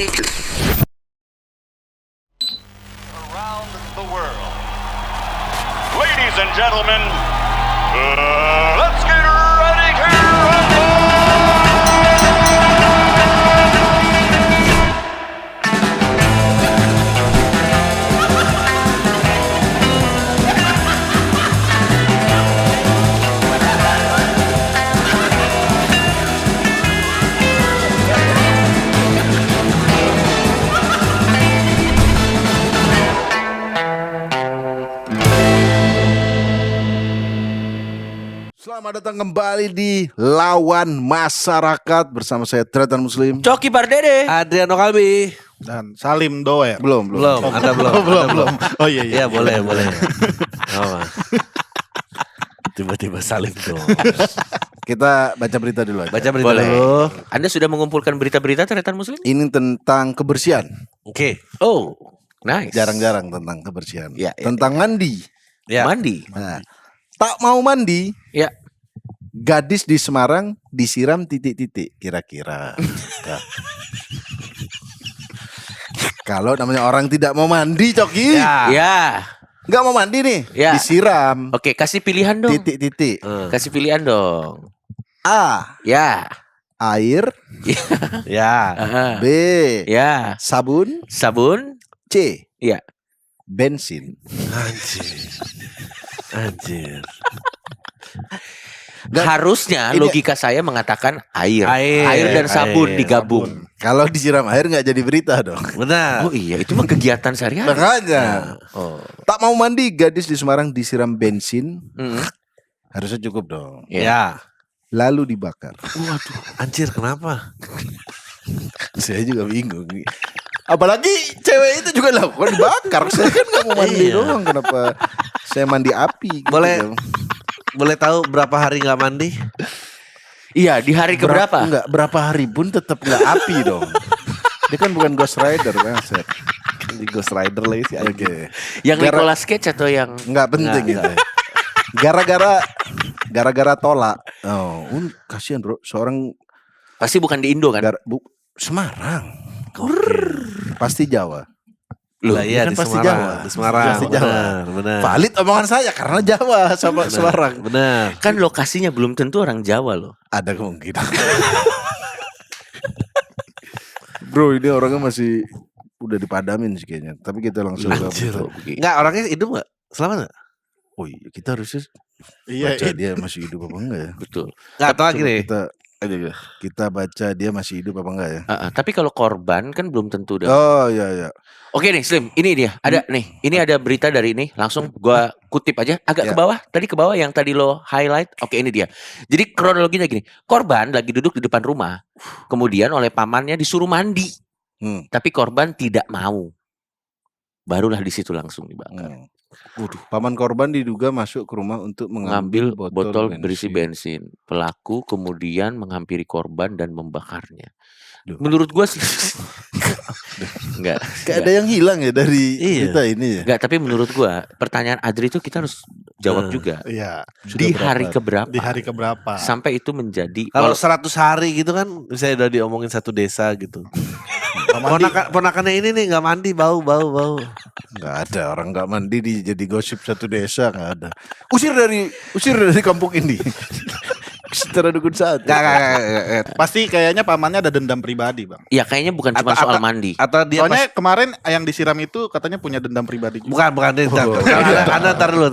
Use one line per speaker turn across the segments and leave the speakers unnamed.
Around the world. Ladies and gentlemen, let's get ready to rumble!
Selamat datang kembali di Lawan Masyarakat bersama saya Tretan Muslim.
Coki Pardede,
Adriano Kalbi.
Dan Salim Doer.
Belum.
Anda belum.
belum. Oh iya.
Iya boleh. Oh. Tiba-tiba Salim dong.
Kita baca berita dulu aja.
Baca berita
boleh.
dulu.
Anda sudah mengumpulkan berita-berita Tretan Muslim?
Ini tentang kebersihan.
Oke.
Oh, nice.
Jarang-jarang tentang kebersihan.
Ya, ya,
Tentang mandi.
Ya.
Mandi.
Nah, tak mau mandi,
Ya.
gadis di Semarang disiram titik-titik kira-kira. Nah. Kalau namanya orang tidak mau mandi, Coki.
Ya.
Ya.
Nggak mau mandi nih,
Ya.
disiram
Oke, kasih pilihan dong.
titik-titik.
Kasih pilihan dong.
A.
Ya.
Air.
Ya.
Aha.
B.
Ya.
Sabun.
Sabun.
C.
Ya.
Bensin.
Anjir.
Harusnya
ini-
logika saya mengatakan air.
Air,
dan sabun
air,
digabung.
Kalau disiram air nggak jadi berita dong.
Benar.
Oh iya, itu mah kegiatan sehari-hari.
Makanya
Oh.
tak mau mandi, gadis di Semarang disiram bensin.
Mm.
Harusnya cukup dong.
Ya.
Lalu dibakar.
Waduh, anjir kenapa?
Saya juga bingung. Apalagi cewek itu juga lakukan dibakar. Saya kan nggak mau mandi
Iya.
doang. Kenapa saya mandi api? Gitu
Boleh-
dong.
Boleh tahu berapa hari nggak mandi?
Iya, di hari keberapa?
Enggak, berapa hari pun tetap nggak api dong. Dia kan bukan Ghost Rider, Bang.
Di Ghost Rider lagi sih.
Oke.
Yang
Gara-
Nicolas Cage atau yang
Nggak penting
Nggak,
itu. Gara-gara tolak. Oh, kasihan bro. Seorang
pasti bukan di Indo kan?
Semarang. Pasti Jawa.
Loh,
Lah, iya
kan
di
pasti
Semarang.
Jawa.
Di Semarang.
Pasti Jawa.
Benar.
Valid omongan saya karena Jawa sama Semarang.
Benar.
kan lokasinya belum tentu orang Jawa loh.
Ada kemungkinan. Bro, ini orangnya masih udah dipadamin sih kayaknya. Tapi kita langsung ke
Anjir.
berita.
Enggak, orangnya hidup enggak? Selamat enggak?
Oh iya, kita harusnya
Iya.
baca dia masih hidup apa enggak ya?
Betul.
Enggak tahu lagi
Coba
nih.
kita baca dia masih hidup apa enggak ya?
Tapi kalau korban kan belum tentu dah.
Oh iya.
Oke nih Slim, ini dia. Ada nih. Ini ada berita dari ini. Langsung gua kutip aja agak
Ya.
ke bawah. Tadi ke bawah yang tadi lo highlight. Oke, ini dia. Jadi kronologinya gini. Korban lagi duduk di depan rumah. Kemudian oleh pamannya disuruh mandi. Tapi korban tidak mau. Barulah di situ langsung dibakar.
Paman korban diduga masuk ke rumah untuk
Mengambil
mengambil
botol berisi bensin. Pelaku kemudian menghampiri korban dan membakarnya.
Duh.
Menurut gua sih enggak.
Kayak ada yang hilang ya dari
Iya.
kita ini ya.
Enggak, tapi menurut gua pertanyaan Adri itu kita harus jawab juga.
Iya.
Di hari keberapa?
Di hari keberapa?
Sampai itu menjadi
Kalau 100 hari gitu kan bisa udah diomongin satu desa gitu. Ponakannya ini nih nggak mandi bau.
Nggak ada orang nggak mandi jadi gosip satu desa, nggak ada. Usir dari kampung ini. Secara dukun saat.
Nggak.
Pasti kayaknya pamannya ada dendam pribadi, Bang.
ya kayaknya bukan cuma soal mandi.
Atau dia
Soalnya kemarin yang disiram itu katanya punya dendam pribadi juga.
bukan dia. Anda ntar dulu.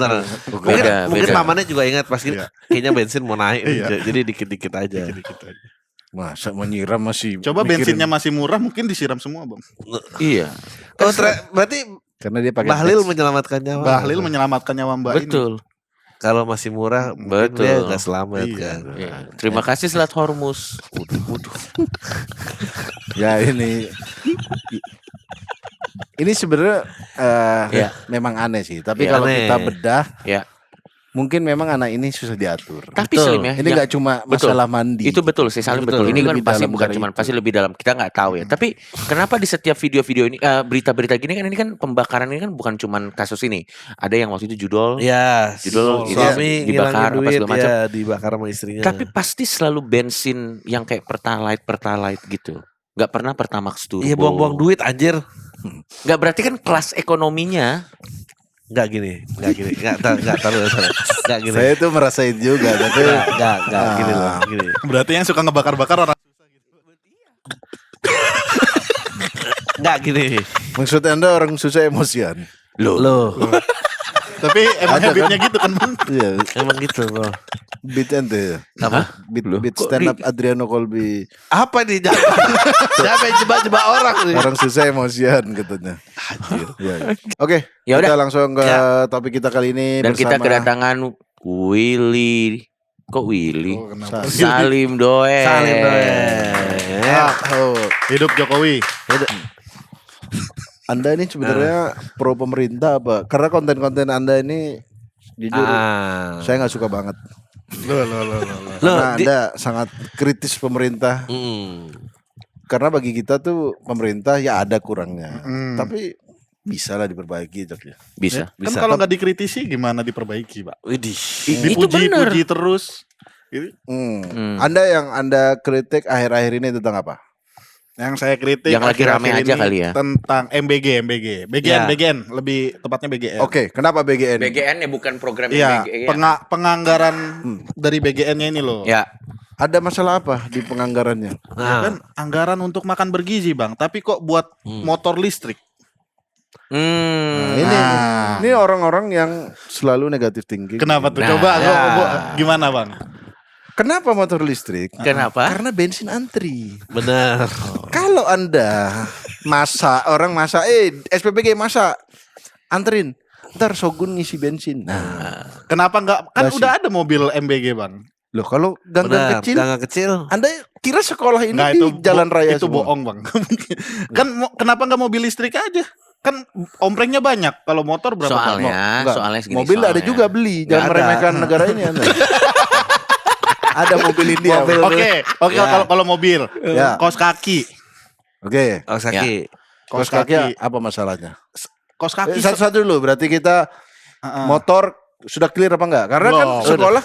Mungkin
Beda.
pamannya juga ingat pasti
Iya.
kayaknya bensin mau naik.
Iya.
Jadi dikit-dikit aja.
Dikit-dikit aja.
Masa menyiram masih.
Coba
mikirin.
bensinnya masih murah mungkin disiram semua, Bang.
Iya.
Oh, berarti
Karena dia pakai
Bahlil
teks.
menyelamatkan nyawa.
Bahlil menyelamatkan nyawa Mbak ini.
Betul.
Kalau masih murah, mungkin
Betul.
dia nggak selamat
Iya.
kan.
Iya. Terima kasih Selat Hormuz.
Ya ini sebenarnya
Ya.
memang aneh sih. Tapi
Ya,
kalau
aneh.
kita bedah,
Ya.
mungkin memang anak ini susah diatur.
Tapi
Betul.
Slim ya.
Ini nggak cuma
betul.
masalah mandi.
Itu betul sih Salim betul.
Betul.
Ini kan
Lebih
pasti
dalam
bukan
dari
cuma
itu.
pasti lebih dalam. Kita nggak tahu ya. Tapi kenapa di setiap video-video ini berita-berita gini kan ini kan pembakaran ini kan bukan cuma kasus ini. Ada yang waktu itu judul.
Ya,
Judul ini
suami
dibakar,
ngilangin
apa
duit,
segala macam.
ya dibakar sama istrinya.
Tapi pasti selalu bensin yang kayak pertalite gitu. Nggak pernah Pertamax Turbo.
Iya buang-buang duit anjir.
Nggak berarti kan kelas ekonominya.
Enggak gini. Enggak taruh. Enggak gini.
Saya tuh merasain juga, tapi
Enggak gini loh, gini.
Berarti yang suka ngebakar-bakar orang.
Enggak gini.
maksud Anda orang susah emosian.
Loh.
Tapi emang
Ada
habitnya gitu kan Bang.
Iya,
Emang gitu, Bro.
beat ente.
Apa?
Beat stand up Adriano Colby.
Apa nih? Siapa yang jebak-jebak orang nih?
Orang susah emosian katanya. Iya, iya. Oke,
Ya
kita
udah.
langsung ke
Ya.
topik kita kali ini
Dan kita
bersama
kedatangan Willy. Kok Willy?
Oh, kenapa?
Salim Doe.
Salim Doe.
Hidup Jokowi.
Anda ini sebenarnya pro pemerintah apa? Karena konten-konten Anda ini jujur saya nggak suka banget.
Loh.
Karena Anda sangat kritis pemerintah. Karena bagi kita tuh pemerintah ya ada kurangnya. Tapi bisa lah diperbaiki Jok, ya.
Bisa.
Kan kalau nggak dikritisi gimana diperbaiki, Pak?
Widih.
Itu bener.
Dipuji-puji terus. Gitu.
Anda yang Anda kritik akhir-akhir ini tentang apa?
Yang saya kritik
Yang lagi rame
akhir-akhir
aja
ini
kali ya.
tentang
Ya.
BGN, lebih tepatnya BGN.
Oke, kenapa BGN?
BGN ya bukan program
Iya,
BGN.
penganggaran dari BGN-nya ini loh.
Ya.
Ada masalah apa di penganggarannya?
Ya kan anggaran untuk makan bergizi, Bang, tapi kok buat motor listrik.
Nah, ini orang-orang yang selalu negatif thinking.
Kenapa tuh?
Nah,
Coba
ya.
gimana, Bang?
Kenapa motor listrik?
Kenapa?
Karena bensin antri.
Benar.
Kalau Anda orang masak, SPPG masak, anterin. Ntar Shogun ngisi bensin. Nah,
Kenapa nggak? Kan
Basi.
udah ada mobil MBG, Bang.
loh kalau gang-gang
Benar.
kecil,
Gang kecil.
Anda kira sekolah ini
Nggak,
di jalan raya
itu
semua?
bohong, Bang. Kan kenapa nggak mobil listrik aja? Kan omprengnya banyak. Kalau motor berapa?
Enggak.
Soalnya segini.
Mobil ada
soalnya.
juga beli.
Nggak
Jangan
ada.
meremehkan negara ini Anda. Ada mobil India.
Oke,
Ya.
kalau mobil,
Ya.
kos kaki.
Oke.
Oh, Saki.
Kos kaki apa masalahnya?
Kos kaki.
Satu-satu dulu. Berarti kita
Heeh.
motor sudah clear apa enggak? Karena kan
Belum.
sekolah,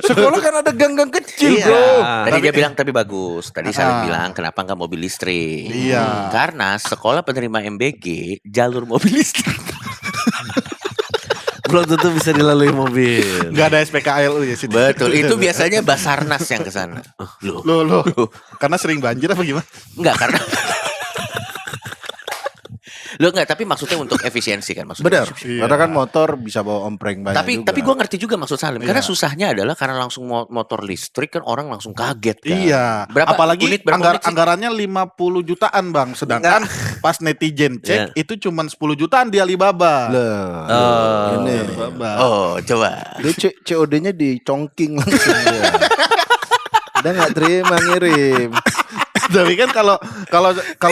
sekolah kan ada gang-gang kecil,
Iya.
bro.
Tadi dia bilang tapi bagus. Tadi Salim
Ah.
bilang kenapa nggak mobil listrik?
Iya.
Karena sekolah penerima MBG jalur mobil listrik.
Belum tentu bisa dilalui mobil.
Nggak ada SPKLU ya sih.
Betul. Itu biasanya Basarnas yang ke sana.
Loh. Karena sering banjir apa gimana?
Enggak karena Lo enggak, tapi maksudnya untuk efisiensi kan maksudnya.
Benar.
Iya.
Karena kan motor bisa bawa ompreng banyak juga.
Tapi gue ngerti juga maksud Salim. Karena
Iya.
susahnya adalah karena langsung motor listrik kan orang langsung kaget kan.
Iya.
Berapa
Apalagi
unit, berapa unit sih?
anggarannya 50 jutaan, Bang. Sedangkan pas netizen cek itu cuma 10 jutaan di Alibaba.
Lah, ini.
Alibaba.
Oh, coba.
Dia COD-nya dicongking langsung dia. Dia nggak terima ngirim.
Tapi kan kalau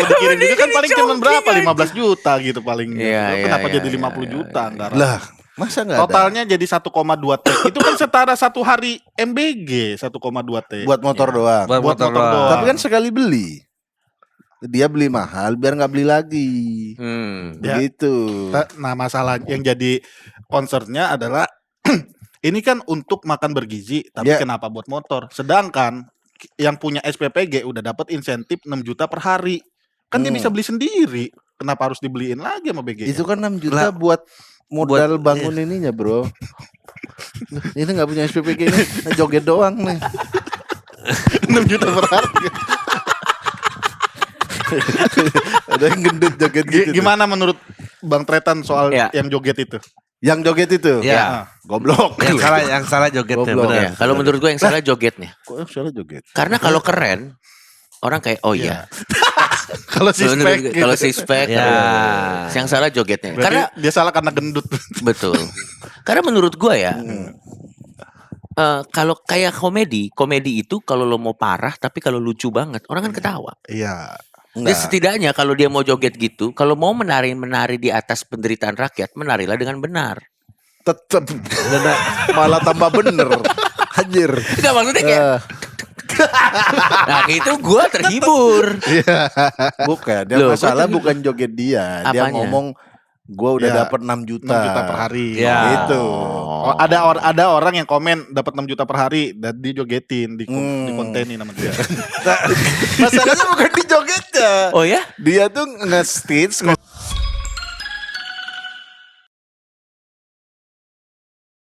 dikirim juga kan paling cuma berapa? 15 juta gitu paling.
Iya,
Kenapa
iya,
jadi
iya,
50
iya,
juta
iya.
anggaran?
Lah, masa nggak ada?
Totalnya jadi 1,2 T. Itu kan setara satu hari MBG 1,2 T.
Buat motor doang.
Buat
Buat
motor
motor
doang.
doang.
Tapi kan sekali beli. Dia beli mahal biar nggak beli lagi.
Ya.
Begitu.
Nah, masalah yang jadi concernnya adalah ini kan untuk makan bergizi, tapi
Ya.
kenapa buat motor? Sedangkan yang punya SPPG udah dapat insentif 6 juta per hari. Kan dia bisa beli sendiri. Kenapa harus dibeliin lagi sama BG?
Itu kan 6 juta buat modal bangun ininya, bro. Ini nggak punya SPPG ini joget doang nih.
6 juta per hari.
Ada yang gendut joget gitu.
Gimana menurut Bang Tretan soal
Ya.
yang joget itu?
Yang joget itu?
Ya.
Goblok.
Yang salah jogetnya
Goblok.
benar.
Ya, kalau menurut gue yang salah jogetnya.
Kok salah joget?
Karena kalau keren orang kayak oh iya.
Kalau si spek gitu.
Kalau si spek
Ya.
yang salah jogetnya.
Berarti
Karena
dia salah karena gendut.
betul. Karena menurut gue ya kalau kayak komedi itu kalau lo mau parah tapi kalau lucu banget orang kan ketawa.
Iya.
Jadi setidaknya kalau dia mau joget gitu, kalau mau menari di atas penderitaan rakyat, menarilah dengan benar.
Tetep malah tambah bener. Anjir.
Enggak maksudnya kayak nah itu gue terhibur.
Bukan, yang
Loh,
masalah
gua
bukan joget dia. Dia
Apanya?
ngomong Gua udah
Ya,
dapat 6 juta.
6 juta per hari.
Ya.
Gitu.
Oh, ada orang yang komen dapat 6 juta per hari dan dijogetin, dikontenin sama dia.
Masalahnya bukan di jogetnya.
Oh ya?
Dia tuh nge-stitch